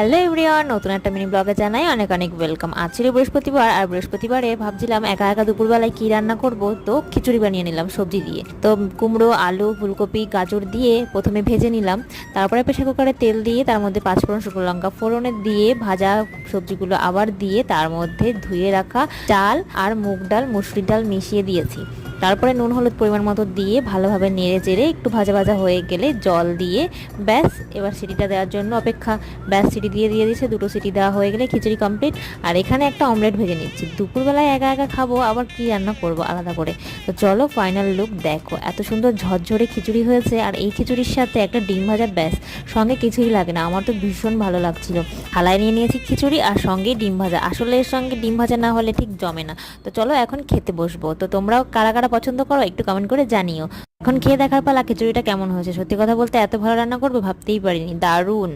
Hello everyone, নতুন একটা mini ব্লগে জানাই অনেক অনেক ওয়েলকাম। আজ ছিল বৃহস্পতিবার, আর বৃহস্পতিবারে ভাবছিলাম একা একা দুপুরবেলায় কি রান্না করব, তো খিচুড়ি বানিয়ে নিলাম সবজি দিয়ে। তো কুমড়ো, আলু, ফুলকপি, গাজর দিয়ে প্রথমে ভেজে নিলাম, তারপরে প্রেসার কুকারে তেল দিয়ে তার মধ্যে পাঁচফোড়ন, শুকনো লঙ্কা ফোড়নে দিয়ে ভাজা সবজিগুলো আবার দিয়ে তার মধ্যে ধুয়ে রাখা চাল আর মুগ ডাল, মুসুরি ডাল মিশিয়ে দিয়েছি। তারপরে নুন হলুদ পরিমাণ মতো দিয়ে ভালোভাবে নেড়ে চেড়ে একটু ভাজা ভাজা হয়ে গেলে জল দিয়ে ব্যাস, এবার সিটিটা দেওয়ার জন্য অপেক্ষা। ব্যাস, সিটি দিয়ে দিয়েছে, দুটো সিটি দেওয়া হয়ে গেলে খিচুড়ি কমপ্লিট। আর এখানে একটা অমলেট ভেজে নিচ্ছি, দুপুরবেলায় একা একা খাবো, আবার কি রান্না করব আলাদা করে। তো চলো ফাইনাল লুক দেখো, এত সুন্দর ঝরঝরে খিচুড়ি হয়েছে। আর এই খিচুড়ির সাথে একটা ডিম ভাজা, ব্যাস, সঙ্গে কিছুই লাগে না। আমার তো ভীষণ ভালো লাগছিল। থালায় নিয়ে নিয়েছি খিচুড়ি আর সঙ্গে ডিম ভাজা, আসলে এর সঙ্গে ডিম ভাজা না হলে ঠিক জমে না। তো চলো এখন খেতে বসবো। তো তোমরাও কারা কারা পছন্দ করো একটু কমেন্ট করে জানিও। এখন খেয়ে দেখার পালা খিচুড়িটা কেমন হয়েছে। সত্যি কথা বলতে এত ভালো রান্না করবে ভাবতেই পারিনি, দারুণ।